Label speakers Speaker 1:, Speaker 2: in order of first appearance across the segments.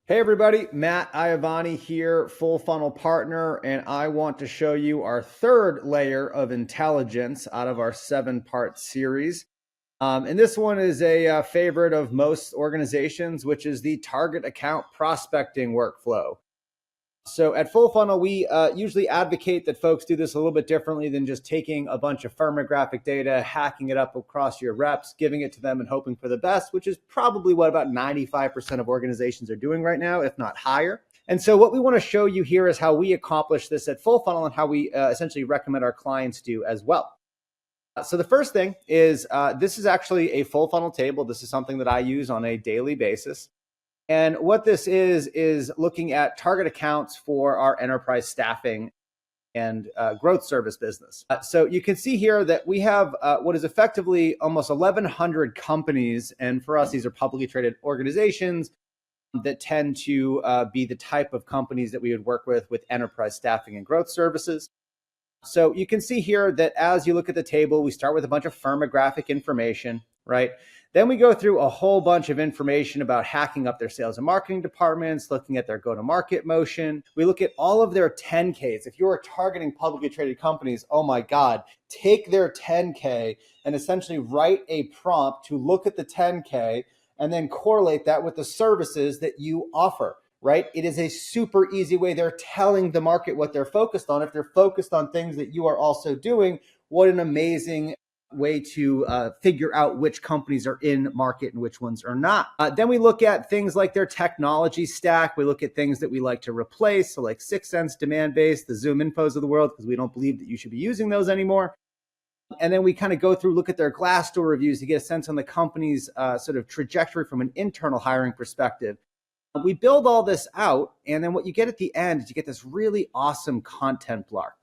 Speaker 1: Hey everybody, Matt Iovanni here, FullFunnel Partner, and I want to show you our third layer of intelligence out of our 7-part series. And this one is a favorite of most organizations, which is the target account prospecting workflow. So at Full Funnel, we usually advocate that folks do this a little bit differently than just taking a bunch of firmographic data, hacking it up across your reps, giving it to them and hoping for the best, which is probably what about 95% of organizations are doing right now, if not higher. And so what we want to show you here is how we accomplish this at Full Funnel and how we essentially recommend our clients do as well. So the first thing is this is actually a full funnel table. This is something that I use on a daily basis. And what this is looking at target accounts for our enterprise staffing and growth service business. So you can see here that we have what is effectively almost 1,100 companies. And for us, these are publicly traded organizations that tend to be the type of companies that we would work with enterprise staffing and growth services. So you can see here that as you look at the table, we start with a bunch of firmographic information, right? Then we go through a whole bunch of information about hacking up their sales and marketing departments, looking at their go-to-market motion. We look at all of their 10Ks. If you're targeting publicly traded companies, oh my God, take their 10K and essentially write a prompt to look at the 10K and then correlate that with the services that you offer. Right? It is a super easy way. They're telling the market what they're focused on. If they're focused on things that you are also doing, what an amazing way to figure out which companies are in market and which ones are not. Then we look at things like their technology stack. We look at things that we like to replace, so like 6sense, Demandbase, the Zoom Infos of the world, because we don't believe that you should be using those anymore. And then we kind of go through, look at their Glassdoor reviews to get a sense on the company's sort of trajectory from an internal hiring perspective. We build all this out, and then what you get at the end is you get this really awesome content block.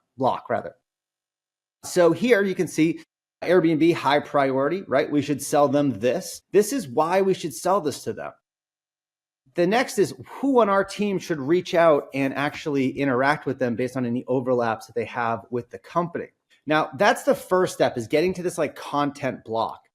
Speaker 1: So here you can see Airbnb, high priority, right? We should sell them this. This is why we should sell this to them. The next is who on our team should reach out and actually interact with them based on any overlaps that they have with the company. Now, that's the first step, is getting to this like content block.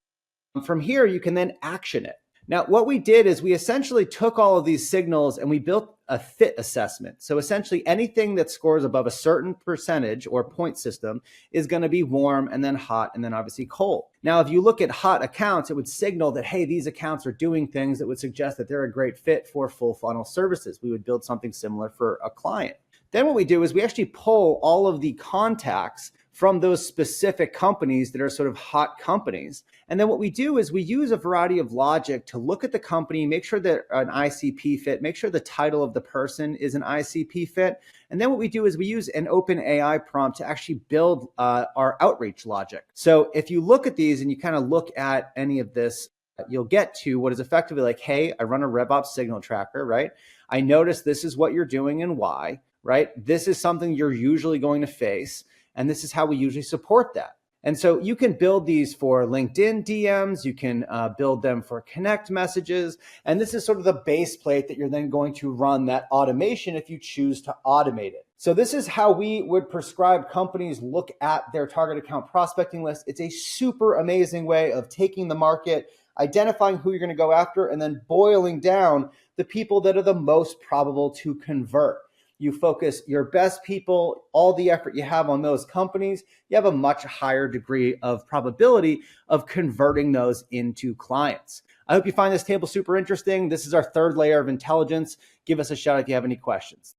Speaker 1: From here, you can then action it. Now, what we did is we essentially took all of these signals and we built a fit assessment. So essentially anything that scores above a certain percentage or point system is going to be warm and then hot and then obviously cold. Now, if you look at hot accounts, it would signal that, hey, these accounts are doing things that would suggest that they're a great fit for full funnel services. We would build something similar for a client. Then what we do is we actually pull all of the contacts from those specific companies that are sort of hot companies. And then what we do is we use a variety of logic to look at the company, make sure they're an ICP fit, make sure the title of the person is an ICP fit. And then what we do is we use an open AI prompt to actually build our outreach logic. So if you look at these and you kind of look at any of this, you'll get to what is effectively like, hey, I run a RevOps signal tracker, right? I notice this is what you're doing and why, right? This is something you're usually going to face. And this is how we usually support that. And so you can build these for LinkedIn DMs, you can build them for Connect messages. And this is sort of the base plate that you're then going to run that automation if you choose to automate it. So this is how we would prescribe companies look at their target account prospecting list. It's a super amazing way of taking the market, identifying who you're going to go after, and then boiling down the people that are the most probable to convert. You focus your best people, all the effort you have on those companies, you have a much higher degree of probability of converting those into clients. I hope you find this table super interesting. This is our third layer of intelligence. Give us a shout if you have any questions.